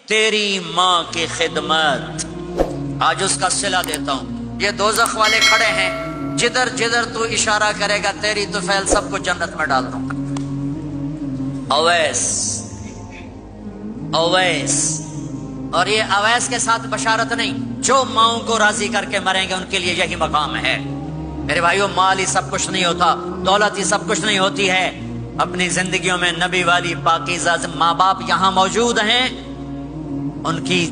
تیری ماں کی خدمت، آج اس کا صلہ دیتا ہوں۔ یہ دوزخ والے کھڑے ہیں، جدھر جدھر تو اشارہ کرے گا تیری طفیل سب کو جنت میں ڈال دوں گا۔ اویس، اویس، اور یہ اویس کے ساتھ بشارت نہیں، جو ماؤں کو راضی کر کے مریں گے ان کے لیے یہی مقام ہے۔ میرے بھائیو، مال ہی سب کچھ نہیں ہوتا، دولت ہی سب کچھ نہیں ہوتی ہے۔ اپنی زندگیوں میں نبی والی پاکیزہ ماں باپ یہاں موجود ہیں، ان کی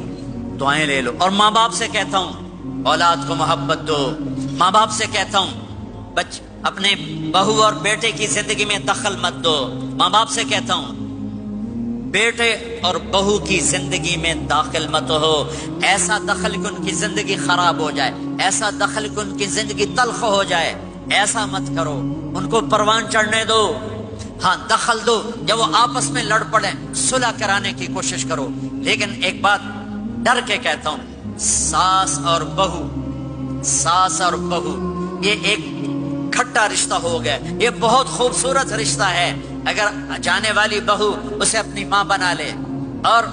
دعائیں لے لو۔ اور ماں باپ سے کہتا ہوں اولاد کو محبت دو، ماں باپ سے کہتا ہوں اپنے بہو اور بیٹے کی زندگی میں دخل مت دو، ماں باپ سے کہتا ہوں بیٹے اور بہو کی زندگی میں داخل مت ہو، ایسا دخل کہ ان کی زندگی خراب ہو جائے، ایسا دخل کہ ان کی زندگی تلخ ہو جائے، ایسا مت کرو، ان کو پروان چڑھنے دو۔ ہاں دخل دو، جب وہ آپس میں لڑ پڑیں صلح کرانے کی کوشش کرو، لیکن ایک بات ڈر کے کہتا ہوں، ساس اور بہو، ساس اور بہو یہ ایک کھٹا رشتہ ہو گیا، یہ بہت خوبصورت رشتہ ہے۔ اگر جانے والی بہو اسے اپنی ماں بنا لے اور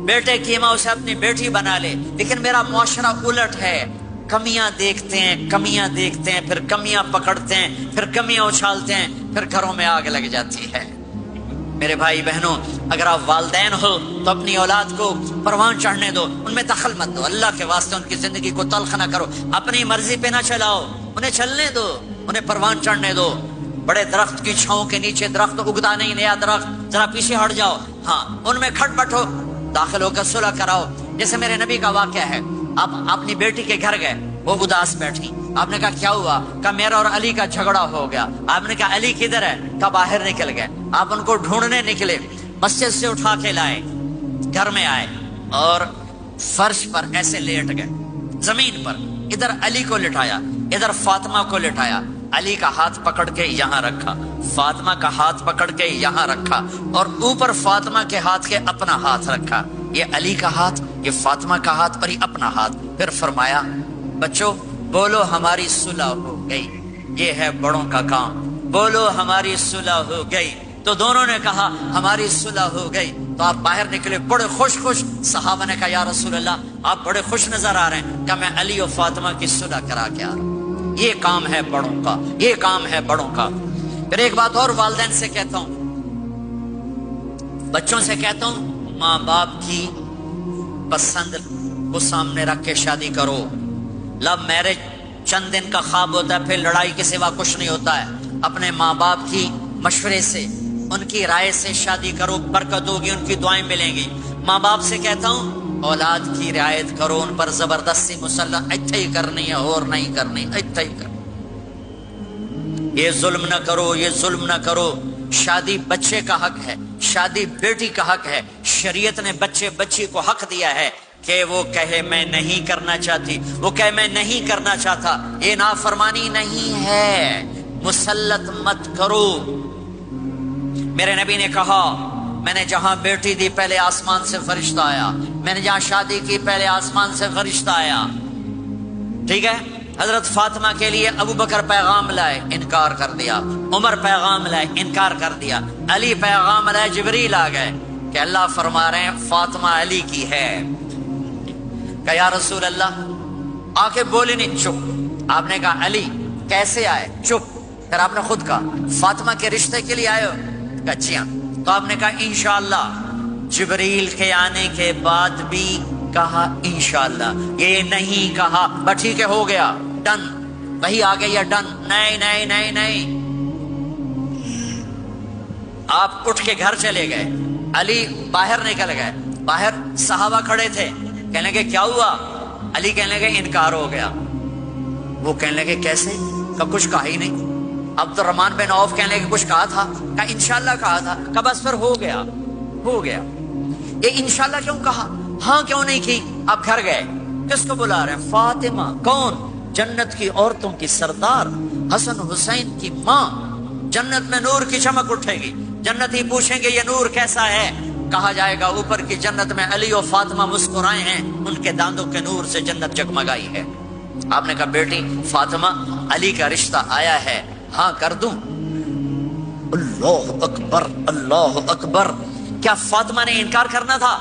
بیٹے کی ماں اسے اپنی بیٹی بنا لے، لیکن میرا معاشرہ الٹ ہے، کمیاں دیکھتے ہیں، کمیاں دیکھتے ہیں، پھر کمیاں پکڑتے ہیں، پھر کمیاں اچھالتے ہیں، پھر گھروں میں آگ لگ جاتی ہے۔ میرے بھائی بہنوں، اگر آپ والدین ہو تو اپنی اولاد کو پروان چڑھنے دو، ان میں دخل مت دو، اللہ کے واسطے ان کی زندگی کو تلخ نہ کرو، اپنی مرضی پہ نہ چلاؤ، انہیں چلنے دو، انہیں پروان چڑھنے دو۔ بڑے درخت کی چھاؤں کے نیچے درخت اگتا نہیں، نیا درخت، ذرا پیچھے ہٹ جاؤ، ہاں ان میں کھٹ بٹھو، داخل ہو کر صلح کراؤ۔ جیسے میرے نبی کا واقعہ ہے، آپ اپنی بیٹی کے گھر گئے، وہ اداس بیٹھی، آپ نے کہا کیا ہوا؟ کہا میرا اور علی کا جھگڑا ہو گیا۔ آپ نے کہا علی کدھر ہے؟ کہا باہر نکل گئے۔ آپ ان کو ڈھونڈنے نکلے، مسجد سے اٹھا کے لائے، گھر میں آئے اور فرش پر ایسے لیٹ گئے، زمین پر، ادھر علی کو لٹایا، ادھر فاطمہ کو لٹایا، علی کا ہاتھ پکڑ کے یہاں رکھا، فاطمہ کا ہاتھ پکڑ کے یہاں رکھا، اور اوپر فاطمہ کے ہاتھ کے اپنا ہاتھ رکھا، یہ علی کا ہاتھ، یہ فاطمہ کا ہاتھ اور یہ اپنا ہاتھ۔ پھر فرمایا بچوں بولو ہماری صلح ہو گئی، یہ ہے بڑوں کا کام، بولو ہماری صلح ہو گئی۔ تو دونوں نے کہا ہماری صلح ہو گئی۔ تو آپ باہر نکلے بڑے خوش خوش، صحابہ نے کہا یا رسول اللہ آپ بڑے خوش نظر آ رہے ہیں۔ کہا میں علی اور فاطمہ کی صلح کرا کے آ رہا ہوں، یہ کام ہے بڑوں کا، یہ کام ہے بڑوں کا۔ پھر ایک بات اور والدین سے کہتا ہوں، بچوں سے کہتا ہوں، ماں باپ کی پسند کو سامنے رکھ کے شادی کرو۔ لو میرج چند دن کا خواب ہوتا ہے، پھر لڑائی کے سوا کچھ نہیں ہوتا ہے۔ اپنے ماں باپ کی مشورے سے، ان کی رائے سے شادی کرو، برکت ہوگی، ان کی دعائیں ملیں گی۔ ماں باپ سے کہتا ہوں اولاد کی رعایت کرو، ان پر زبردستی مسلط اتھے ہی کرنی ہے اور نہیں کرنی، اتھے ہی کرنی، یہ ظلم نہ کرو، یہ ظلم نہ کرو۔ شادی بچے کا حق ہے، شادی بیٹی کا حق ہے، شریعت نے بچی کو حق دیا ہے کہ وہ کہے میں نہیں کرنا چاہتی، وہ کہے میں نہیں کرنا چاہتا، یہ نافرمانی نہیں ہے، مسلط مت کرو۔ میرے نبی نے کہا میں نے جہاں بیٹی دی پہلے آسمان سے فرشتہ آیا، میں نے جہاں شادی کی پہلے آسمان سے فرشتہ آیا، ٹھیک ہے۔ حضرت فاطمہ کے لیے ابو بکر پیغام لائے، انکار کر دیا، عمر پیغام لائے، انکار کر دیا، علی پیغام لائے، جبریل آ گئے کہ اللہ فرما رہے ہیں فاطمہ علی کی ہے۔ کہ یا رسول اللہ آ کے بولے نہیں، چپ۔ آپ نے کہا علی کیسے آئے؟ چپ۔ پھر آپ نے خود کہا فاطمہ کے رشتے کے لیے آئے ہو؟ کہا جی ہاں۔ تو آپ نے کہا انشاءاللہ۔ جبریل کے آنے کے بعد بھی کہا انشاءاللہ، یہ نہیں کہا بس ٹھیک ہے ہو گیا ڈن، وہی آ گئی ہے ڈن، نہیں نہیں نہیں نہیں۔ آپ اٹھ کے گھر چلے گئے، علی باہر نکل گئے، باہر صحابہ کھڑے تھے، کہنے لگے کیا ہوا؟ علی کہنے لگے انکار ہو گیا۔ وہ کہنے لگے کیسے؟ کہ کچھ کہا ہی نہیں۔ عبد الرحمن بن عوف کہنے لگے کچھ کہا تھا؟ کہ انشاءاللہ کہا تھا۔ کہ بس پھر ہو گیا، ہو گیا۔ یہ انشاءاللہ کیوں کہا؟ ہاں کیوں نہیں کی؟ آپ گھر گئے، کس کو بلا رہے ہیں؟ فاطمہ، کون؟ جنت کی عورتوں کی سردار، حسن حسین کی ماں۔ جنت میں نور کی چمک اٹھے گی، جنتی پوچھیں گے یہ نور کیسا ہے؟ کہا جائے گا اوپر کی جنت میں علی و فاطمہ مسکرائے ہیں، ان کے دانتوں کے نور سے جنت جگمگائی ہے۔ آپ نے کہا بیٹی فاطمہ علی کا رشتہ آیا ہے، ہاں کر دوں؟ اللہ اکبر، اللہ اکبر۔ کیا فاطمہ نے انکار کرنا تھا؟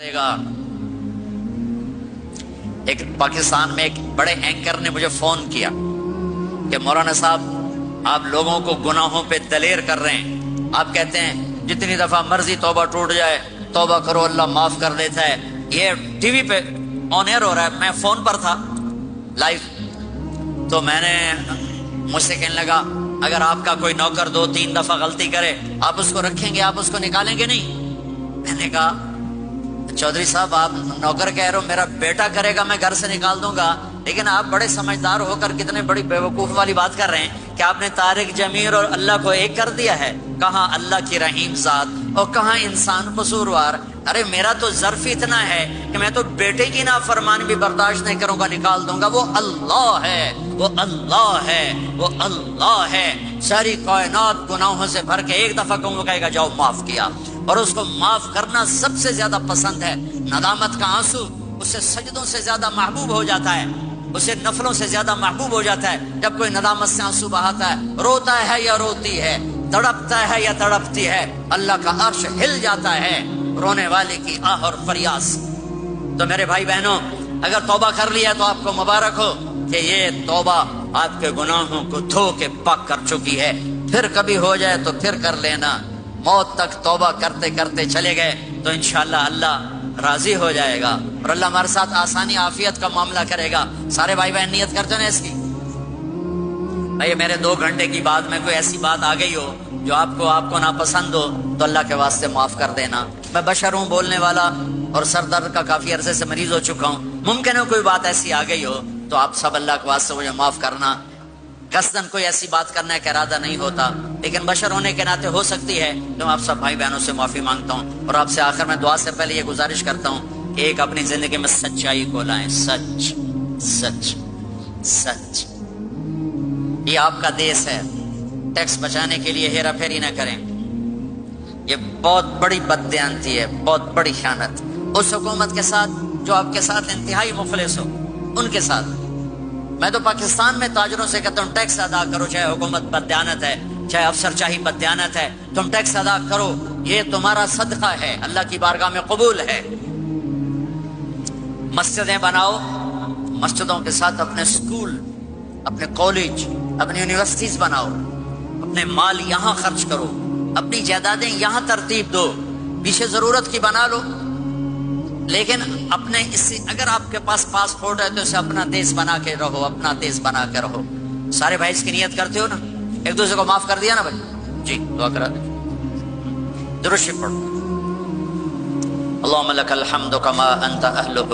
دے گا۔ ایک پاکستان میں ایک بڑے اینکر نے مجھے فون کیا کہ مولانا صاحب آپ لوگوں کو گناہوں پہ دلیر کر رہے ہیں، آپ کہتے ہیں جتنی دفعہ مرضی توبہ ٹوٹ جائے توبہ کرو اللہ معاف کر دیتا ہے۔ یہ ٹی وی پہ آن ایئر ہو رہا ہے، میں فون پر تھا لائیو، تو میں نے مجھ سے کہنے لگا اگر آپ کا کوئی نوکر 2-3 دفعہ غلطی کرے آپ اس کو رکھیں گے، آپ اس کو نکالیں گے نہیں؟ میں نے کہا چودھری صاحب آپ نوکر کہہ رہے ہو، میرا بیٹا کرے گا میں گھر سے نکال دوں گا، لیکن آپ بڑے سمجھدار ہو کر کتنے بڑی بیوقوف والی بات کر رہے ہیں کہ آپ نے طارق جمیل اور اللہ کو ایک کر دیا ہے۔ کہاں اللہ کی رحیم ذات اور کہاں انسان قصوروار۔ ارے میرا تو ظرف اتنا ہے کہ میں تو بیٹے کی نافرمانی بھی برداشت نہیں کروں گا، نکال دوں گا۔ وہ اللہ ہے، وہ اللہ ہے، وہ اللہ ہے۔ ساری کائنات گناہوں سے بھر کے ایک دفعہ کہوں کہے گا جاؤ معاف کیا، اور اس کو معاف کرنا سب سے زیادہ پسند ہے۔ ندامت کا آنسو اسے سجدوں سے زیادہ محبوب ہو جاتا ہے، اسے نفلوں سے زیادہ محبوب ہو جاتا ہے۔ جب کوئی ندامت سے آنسو بہاتا ہے، روتا ہے یا روتی ہے، تڑپتا ہے یا تڑپتی ہے، اللہ کا عرش ہل جاتا ہے رونے والے کی آہ اور فریاد سے۔ تو میرے بھائی بہنوں، اگر توبہ کر لیا تو آپ کو مبارک ہو کہ یہ توبہ آپ کے گناہوں کو دھو کے پاک کر چکی ہے۔ پھر کبھی ہو جائے تو پھر کر لینا، موت تک توبہ کرتے کرتے چلے گئے تو انشاءاللہ اللہ راضی ہو جائے گا اور اللہ ہمارے ساتھ آسانی عافیت کا معاملہ کرے گا۔ سارے بھائی بہن نیت کرتے ہیں نا اس کی؟ بھائی میرے 2 گھنٹے کی بات میں کوئی ایسی بات آ گئی ہو جو آپ کو ناپسند ہو تو اللہ کے واسطے معاف کر دینا۔ میں بشر ہوں، بولنے والا، اور سر درد کا کافی عرصے سے مریض ہو چکا ہوں۔ ممکن ہے کوئی بات ایسی آ گئی ہو تو آپ سب اللہ کے واسطے مجھے معاف کرنا۔ قصداً کوئی ایسی بات کرنے کا ارادہ نہیں ہوتا، لیکن بشر ہونے کے ناطے ہو سکتی ہے تو میں آپ سب بھائی بہنوں سے معافی مانگتا ہوں، اور آپ سے آخر میں دعا سے پہلے یہ گزارش کرتا ہوں کہ ایک اپنی زندگی میں سچائی کو لائیں۔ سچ سچ سچ، یہ آپ کا دیس ہے، ٹیکس بچانے کے لیے ہیرا پھیری نہ کریں۔ یہ بہت بڑی بددیانتی ہے، بہت بڑی خیانت اس حکومت کے ساتھ جو آپ کے ساتھ انتہائی مخلص ہو، ان کے ساتھ۔ میں تو پاکستان میں تاجروں سے کہتا ہوں ٹیکس ادا کرو، چاہے حکومت بددیانت ہے، چاہے افسر چاہی بددیانت ہے، تم ٹیکس ادا کرو، یہ تمہارا صدقہ ہے، اللہ کی بارگاہ میں قبول ہے۔ مسجدیں بناؤ، مسجدوں کے ساتھ اپنے سکول، اپنے کالج، اپنی یونیورسٹیز بناؤ، اپنے مال یہاں خرچ کرو، اپنی جائیدادیں یہاں ترتیب دو، پیچھے ضرورت کی بنا لو، لیکن اپنے اگر آپ کے پاس پاسپورٹ ہے تو اسے اپنا دیش بنا کے رہو، اپنا دیش بنا کے رہو۔ سارے بھائی اس کی نیت کرتے ہو نا؟ ایک دوسرے کو معاف کر دیا نا بھائی؟ جی دعا کرا دیں، درود شریف پڑھو۔ اللهم لك الحمد كما انت اهله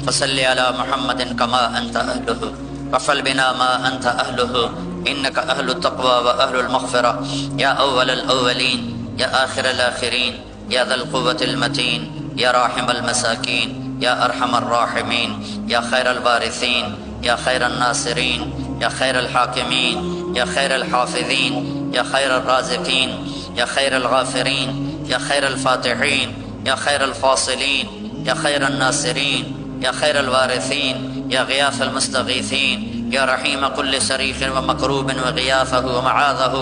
فصل على محمد كما انت اهله وفعل بنا ما انت اهله انك اهل التقوى واهل المغفرة يا اول الاولين يا اخر الاخرين يا ذا القوة المتين يا راحم المساكين يا ارحم الراحمين يا خير الوارثين يا خير الناصرين يا خير الحاكمين يا خير الحافظين يا خير الرازقين يا خير الغافرين يا خير الفاتحين يا خير الفاصلين يا خير الناصرين يا خير الوارثين يا غياث المستغيثين يا رحيم كل سريف ومكروب وغياثه ومعاذه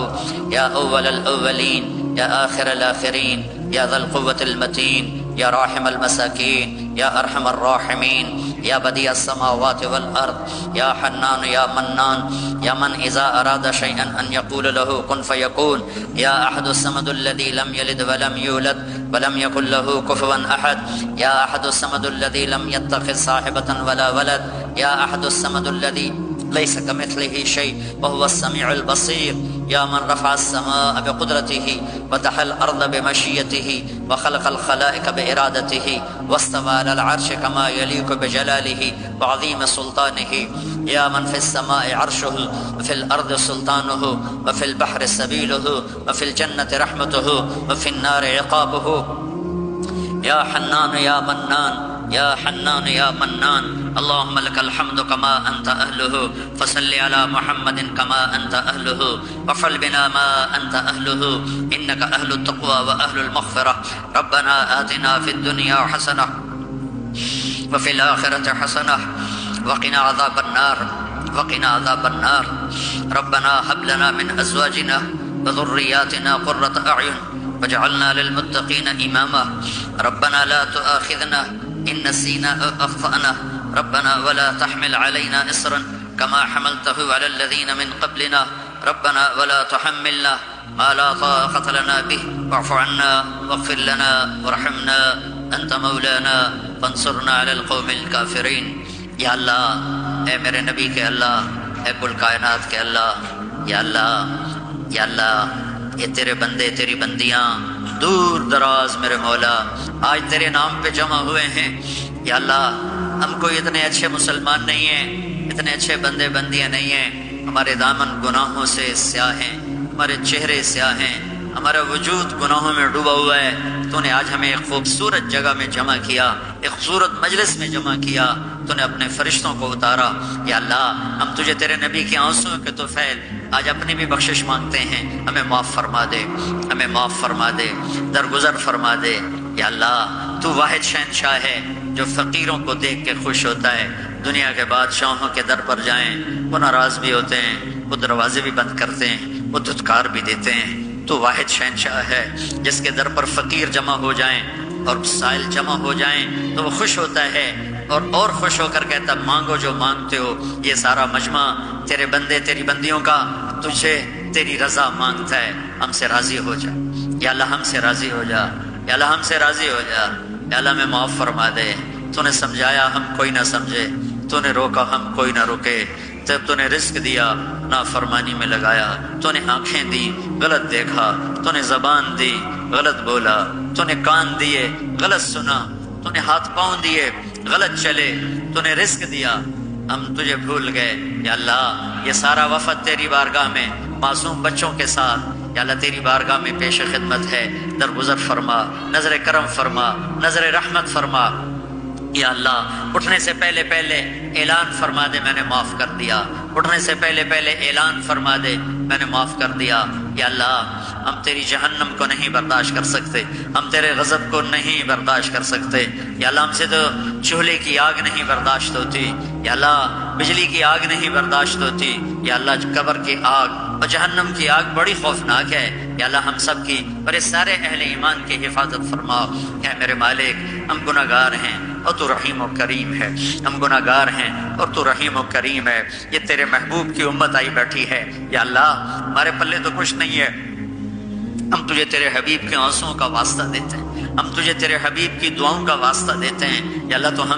يا أول الأولين يا آخر الآخرين يا ذا القوة المتين يا راحم المساكين يا أرحم الراحمين يا بديع السماوات والأرض يا حنان يا منان يا من إذا أراد شيئا أن يقول له كن فيكون يا أحد الصمد الذي لم يلد ولم يولد ولم يكن له كفوا أحد يا أحد الصمد الذي لم يتخذ صاحبة ولا ولد يا أحد الصمد الذي ليس كمثله شيء وهو السميع البصير يا من رفع السماء بقدرته وتحى الأرض بمشيته وخلق الخلائق بإرادته واستوى على العرش كما يليق بجلاله وعظيم سلطانه يا من في السماء عرشه وفي الأرض سلطانه وفي البحر سبيله وفي الجنة رحمته وفي النار عقابه يا حنان يا منان يا حنان يا منان اللهم لك الحمد كما أنت أهله فصل على محمد كما أنت أهله وفعل بنا ما أنت أهله إنك أهل التقوى وأهل المغفرة ربنا آتنا في الدنيا حسنة وفي الآخرة حسنة وقنا عذاب النار وقنا عذاب النار ربنا هب لنا من أزواجنا وذرياتنا قرة أعين وجعلنا للمتقين إماما ربنا لا تؤاخذنا إن نسينا أو أخطأنا ربنا ولا تحمل علينا إصرا كما حملته على الذين من قبلنا ربنا ولا تحملنا ما لا طاقة لنا به واعف عنا واغفر لنا وارحمنا أنت مولانا فانصرنا على القوم الكافرين. یا اللہ، اے میرے نبی کے اللہ، اے کل کائنات کے اللہ، یا اللہ، یا اللہ، یہ تیرے بندے تیری بندیاں دور دراز میرے مولا آج تیرے نام پہ جمع ہوئے ہیں. یا اللہ، ہم کوئی اتنے اچھے مسلمان نہیں ہیں، اتنے اچھے بندے بندیاں نہیں ہیں، ہمارے دامن گناہوں سے سیاہ ہیں، ہمارے چہرے سیاہ ہیں، ہمارا وجود گناہوں میں ڈوبا ہوا ہے. تو نے آج ہمیں ایک خوبصورت جگہ میں جمع کیا، ایک خوبصورت مجلس میں جمع کیا، تو نے اپنے فرشتوں کو اتارا. یا اللہ، ہم تجھے تیرے نبی کے آنسوؤں کے طفیل آج اپنی بھی بخشش مانگتے ہیں، ہمیں معاف فرما دے، ہمیں معاف فرما دے، درگزر فرما دے. یا اللہ، تو واحد شہنشاہ ہے جو فقیروں کو دیکھ کے خوش ہوتا ہے. دنیا کے بادشاہوں کے در پر جائیں، وہ ناراض بھی ہوتے ہیں، وہ دروازے بھی بند کرتے ہیں، وہ دھتکار بھی دیتے ہیں. تو واحد شہنشاہ ہے جس کے در پر فقیر جمع ہو جائیں اور سائل جمع ہو جائیں تو وہ خوش ہوتا ہے اور خوش ہو کر کہتا مانگو جو مانگتے ہو. یہ سارا مجمع تیرے بندے تیری بندیوں کا تجھے تیری رضا مانگتا ہے، ہم سے راضی ہو جا. یا اللہ، ہم سے راضی ہو جا. یا اللہ، ہم سے راضی ہو جا. یا اللہ، میں معاف فرما دے. تو نے سمجھایا ہم کوئی نہ سمجھے، تو نے روکا ہم کوئی نہ رکے. جب تو نے رزق دیا نافرمانی میں لگایا، تو نے آنکھیں دی غلط دیکھا، تو نے زبان دی غلط بولا، تو نے کان دیے غلط سنا، تو نے ہاتھ پاؤں دیے غلط چلے، تو نے رزق دیا، ہم تجھے بھول گئے. یا اللہ، یہ سارا وفد تیری بارگاہ میں معصوم بچوں کے ساتھ یا اللہ تیری بارگاہ میں پیش خدمت ہے. درگزر فرما، نظر کرم فرما، نظر رحمت فرما. یا اللہ، اٹھنے سے پہلے پہلے اعلان فرما دے میں نے معاف کر دیا. اٹھنے سے پہلے پہلے اعلان فرما دے میں نے معاف کر دیا. یا اللہ، ہم تیری جہنم کو نہیں برداشت کر سکتے، ہم تیرے غضب کو نہیں برداشت کر سکتے. یا اللہ، ہم سے تو چولہے کی آگ نہیں برداشت ہوتی. یا اللہ، بجلی کی آگ نہیں برداشت ہوتی. یا اللہ، قبر کی آگ اور جہنم کی آگ بڑی خوفناک ہے. یا اللہ، ہم سب کی اور اس سارے اہل ایمان کی حفاظت فرما. اے میرے مالک، ہم گناہ گار ہیں اور تو رحیم و کریم ہے. ہم گناہ گار ہیں اور تو رحیم و کریم ہے. یہ تیرے محبوب کی امت آئی بیٹھی ہے. یا اللہ، ہمارے پلے تو کچھ نہیں ہے، ہم تجھے تیرے حبیب کے آنسوؤں کا واسطہ دیتے ہیں، ہم تجھے تیرے حبیب کی دعاؤں کا واسطہ دیتے ہیں. یا اللہ، تو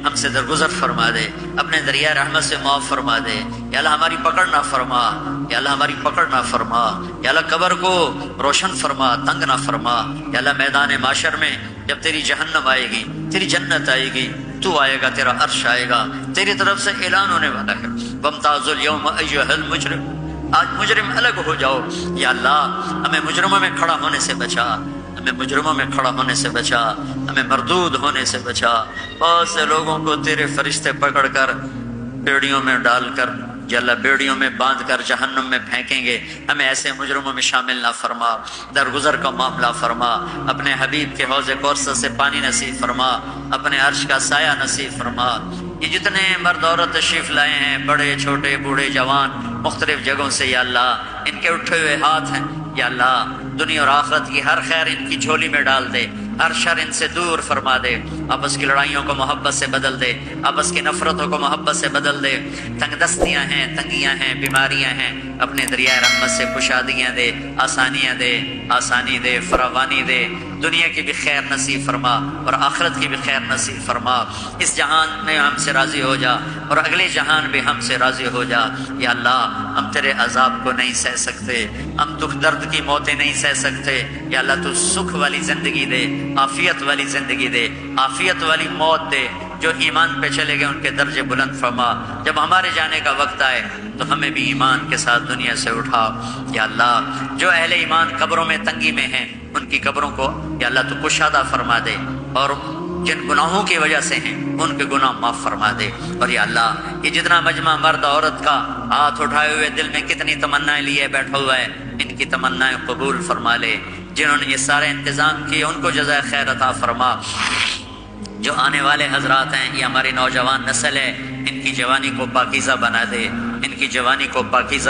ہم سے درگزر فرما دے، اپنے دریائے رحمت سے معاف فرما دے. یا اللہ، ہماری پکڑ نہ فرما. یا اللہ، ہماری پکڑ نہ فرما. یا اللہ، قبر کو روشن فرما، تنگ نہ فرما. یا اللہ، میدان معاشر میں جب تیری جہنم آئے گی، تیری جنت آئے گی، تو آئے گا، تیرا عرش آئے گا، تیری طرف سے اعلان ہونے والا ہے وَامْتَازُوا الْيَوْمَ أَيُّهَا الْمُجْرِمُ. آج مجرم الگ ہو جاؤ. یا اللہ، ہمیں مجرموں میں کھڑا ہونے سے بچا، ہمیں مجرموں میں کھڑا ہونے سے بچا، ہمیں مردود ہونے سے بچا. بہت سے لوگوں کو تیرے فرشتے پکڑ کر بیڑیوں میں ڈال کر یا اللہ بیڑیوں میں باندھ کر جہنم میں پھینکیں گے. ہمیں ایسے مجرموں میں شامل نہ فرما. درگزر کا معاملہ فرما. اپنے حبیب کے حوض کوثر سے پانی نصیب فرما. اپنے عرش کا سایہ نصیب فرما. یہ جتنے مرد عورت تشریف لائے ہیں، بڑے چھوٹے بوڑھے جوان، مختلف جگہوں سے، یا اللہ ان کے اٹھے ہوئے ہاتھ ہیں. یا اللہ، دنیا اور آخرت کی ہر خیر ان کی جھولی میں ڈال دے، ہر شر ان سے دور فرما دے. آپس کی لڑائیوں کو محبت سے بدل دے، آپس کی نفرتوں کو محبت سے بدل دے. تنگ دستیاں ہیں، تنگیاں ہیں، بیماریاں ہیں، اپنے دریائے رحمت سے کشادگیاں دے، آسانیاں دے، آسانی دے، فراوانی دے. دنیا کی بھی خیر نصیب فرما اور آخرت کی بھی خیر نصیب فرما. اس جہان میں ہم سے راضی ہو جا اور اگلے جہان بھی ہم سے راضی ہو جا. یا اللہ، ہم تیرے عذاب کو نہیں سہ سکتے، ہم دکھ درد کی موتیں نہیں سہ سکتے. یا اللہ، تو سکھ والی زندگی دے، عافیت والی زندگی دے، عافیت والی موت دے. جو ایمان پہ چلے گئے ان کے درجے بلند فرما. جب ہمارے جانے کا وقت آئے تو ہمیں بھی ایمان کے ساتھ دنیا سے اٹھا. یا اللہ، جو اہل ایمان قبروں میں تنگی میں ہیں ان کی قبروں کو یا اللہ تو کشادہ فرما دے، اور جن گناہوں کی وجہ سے ہیں ان کے گناہ معاف فرما دے. اور یا اللہ، یہ جتنا مجمع مرد عورت کا ہاتھ اٹھائے ہوئے دل میں کتنی تمنائیں لیے بیٹھا ہوا ہے، ان کی تمنائیں قبول فرما لے. جنہوں نے یہ سارے انتظام کیے ان کو جزائے خیر عطا فرما. جو آنے والے حضرات ہیں، یہ ہماری نوجوان نسل ہے، ان کی جوانی کو پاکیزہ بنا دے، ان کی جوانی کو پاکیزہ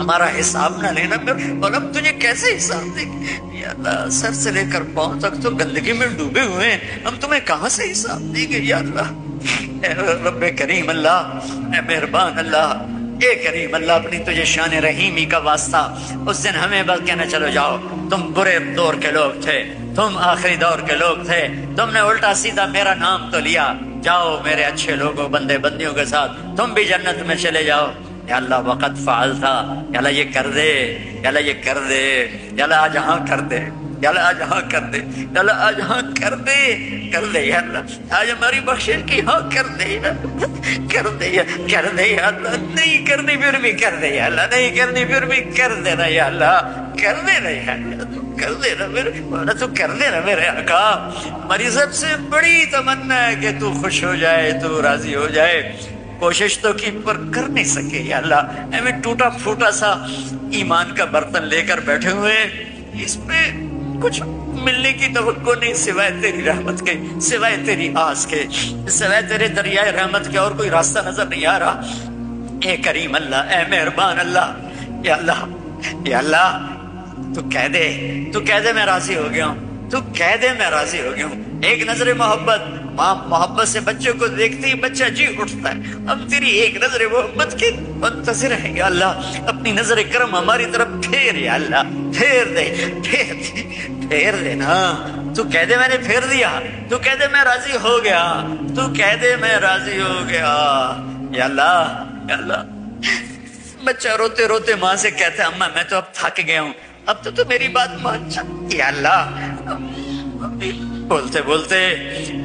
ہمارا حساب نہ لینا اور ہم تجھے کیسے حساب دیں گے یا اللہ؟ سر سے لے کر پاؤں تک تو گندگی میں ڈوبے ہوئے ہیں، ہم تمہیں کہاں سے حساب دیں گے یا اللہ؟ اے رب کریم اللہ، اے مہربان اللہ، اے کریم اللہ، اپنی تجھے شان رحیمی کا واسطہ اس دن ہمیں بس کہنا چلو جاؤ، تم برے دور کے لوگ تھے، تم آخری دور کے لوگ تھے، تم نے الٹا سیدھا میرا نام تو لیا، جاؤ میرے اچھے لوگوں بندے بندیوں کے ساتھ تم بھی جنت میں چلے جاؤ۔ یا اللہ وقت فعال تھا، یا اللہ یہ کر دے، یا اللہ یہ کر دے، یا اللہ آج ہاں کر دے، یا اللہ آج ہاں کر دے، یا اللہ آج ہاں کر دے، کر دے یا اللہ، آج ہماری بخشش کی ہاں کر دے، کر دے، کر دے یا اللہ، نہیں کرنی پھر بھی کر دے یا اللہ، نہیں کرنی پھر بھی کر دینا یا اللہ، کر دینا یا اللہ، کر دینا میرے مولا، تو کر دینا میرے آقا۔ ہماری سب سے بڑی تمنا ہے کہ تو خوش ہو جائے، تو راضی ہو جائے، کوشش تو کی پر کر نہیں سکے یا اللہ، ہمیں ٹوٹا پھوٹا سا ایمان کا برتن لے کر بیٹھے ہوئے ہیں، اس میں کچھ ملنے کی توقع نہیں سوائے تیری رحمت کے، سوائے تیری آس کے، سوائے تیرے دریائے رحمت کے اور کوئی راستہ نظر نہیں آ رہا۔ اے کریم اللہ، اے مہربان اللہ، یا اللہ، یا اللہ، تو کہہ دے، تو کہہ دے میں راضی ہو گیا ہوں، تو کہہ دے میں راضی ہو گیا ہوں۔ ایک نظر محبت، ماں محبت سے بچے کو دیکھتے ہی بچہ جی اٹھتا ہے، ہم تیری ایک نظر محبت کے منتظر ہیں یا اللہ، اپنی نظر کرم ہماری طرف پھیر یا اللہ، پھیر دے، پھیر دے، پھیر دے نا، تو کہہ دے میں نے پھیر دیا، تو کہہ دے میں راضی ہو گیا، تو کہہ دے میں راضی ہو گیا یا اللہ، یا اللہ۔ بچہ روتے روتے ماں سے کہتا ہے اماں میں تو اب تھک گیا ہوں، اب تو میری بات مان جا یا اللہ۔ بولتے بولتے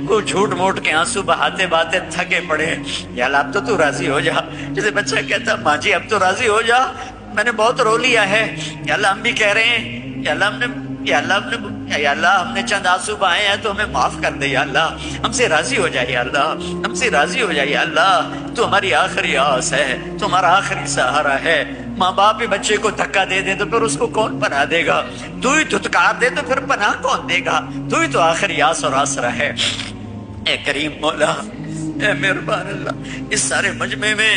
وہ جھوٹ موٹ کے آنسو بہاتے بہاتے تھکے پڑے، یا اللہ اب تو راضی ہو جا۔ جیسے بچہ کہتا ماں جی اب تو راضی ہو جا، میں نے بہت رو لیا ہے، یا اللہ ہم بھی کہہ رہے ہیں، یا اللہ ہم نے، یا اللہ ہم نے چند آنسو بہائے ہیں تو ہمیں معاف کر دے یا اللہ، ہم سے راضی ہو جائے یا اللہ، ہم سے راضی ہو جائے یا اللہ، تو ہماری آخری آس ہے، تو ہمارا آخری سہارا ہے۔ ماں باپ بھی بچے کو دھکا دے دے تو پھر اس کو کون پناہ دے گا؟ تو ہی دھتکار دے تو پھر پناہ کون دے گا؟ تو ہی تو آخری آس اور آسرا ہے۔ اے کریم مولا، اے مہربان اللہ، اس سارے مجمع میں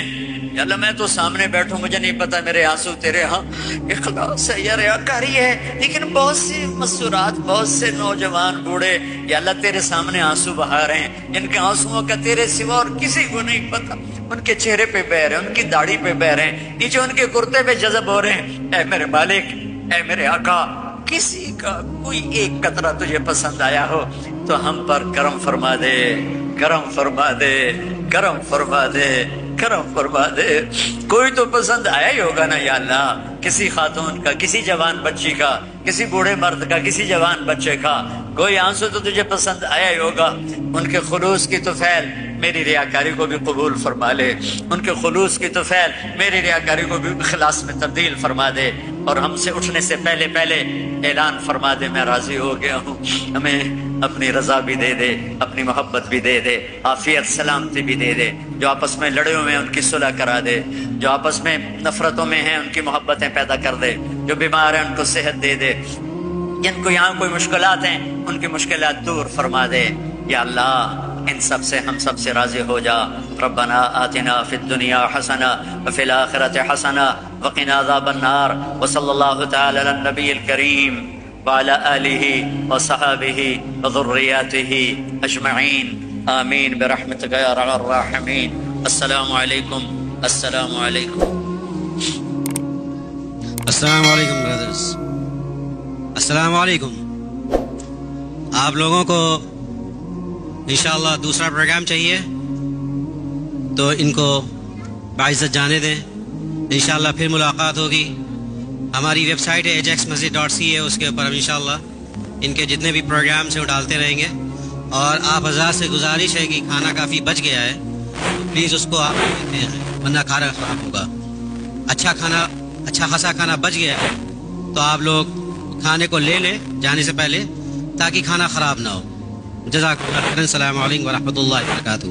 یا اللہ میں تو سامنے بیٹھوں، مجھے نہیں پتا میرے آنسو تیرے ہاں اخلاص ہے یا ریاکاری ہے، لیکن بہت سی مسورات، بہت سے نوجوان بوڑھے یا اللہ تیرے سامنے آنسو بہا رہے ہیں، جن کے آنسوؤں کا تیرے سوا اور کسی کو نہیں پتا، ان کے چہرے پہ بہ رہے ہیں، ان کی داڑھی پہ بہ رہے ہیں، نیچے ان کے کرتے پہ جذب ہو رہے ہیں۔ اے میرے مالک، اے میرے آقا، کسی کا کوئی ایک قطرہ تجھے پسند آیا ہو تو ہم پر کرم فرما دے، کرم فرما دے، کرم فرما دے، کرم فرما دے۔ کوئی تو پسند آیا ہی ہوگا نا یا اللہ، کسی خاتون کا، کسی جوان بچی کا، کسی بوڑھے مرد کا، کسی جوان بچے کا، کوئی آنسو تو تجھے پسند آیا ہی ہوگا۔ ان کے خلوص کی طفیل میری ریاکاری کو بھی قبول فرما لے، ان کے خلوص کی طفیل میری ریاکاری کو بھی اخلاص میں تبدیل فرما دے، اور ہم سے اٹھنے سے پہلے پہلے اعلان فرما دے میں راضی ہو گیا ہوں۔ ہمیں اپنی رضا بھی دے دے، اپنی محبت بھی دے دے، عافیت سلامتی بھی دے دے، جو آپس میں لڑے ہوئے ہیں ان کی صلح کرا دے، جو آپس میں نفرتوں میں ہیں ان کی محبتیں پیدا کر دے، جو بیمار ہیں ان کو صحت دے دے، جن کو یہاں کوئی مشکلات ہیں ان کی مشکلات دور فرما دے یا اللہ۔ ان سب سے ہم سب سے راضی ہو جا۔ ربنا آتنا فی الدنیا حسنہ وفی الآخرۃ حسنہ وقنا عذاب النار، وصلی اللہ تعالی علی النبی الکریم وعلی آلہ وصحابہ وذریاتہ اجمعین، آمین برحمتک یا ارحم الراحمین۔ السلام علیکم، السلام علیکم، السلام علیکم برادرز، السلام علیکم۔ آپ لوگوں کو انشاءاللہ دوسرا پروگرام چاہیے تو ان کو باعزت جانے دیں، انشاءاللہ پھر ملاقات ہوگی۔ ہماری ویب سائٹ ہے ajaxmasjid.ca، اس کے اوپر ہم انشاءاللہ ان کے جتنے بھی پروگرامس ہیں وہ ڈالتے رہیں گے۔ اور آپ حضرات سے گزارش ہے کہ کھانا کافی بچ گیا ہے، پلیز اس کو آپ لیتے ہیں ورنہ کھانا خراب ہوگا۔ اچھا کھانا، اچھا خاصا کھانا بچ گیا ہے تو آپ لوگ کھانے کو لے لیں جانے سے پہلے تاکہ کھانا خراب نہ ہو۔ جزاک اللہ خیرا، السلام علیکم ورحمۃ اللہ وبرکاتہ۔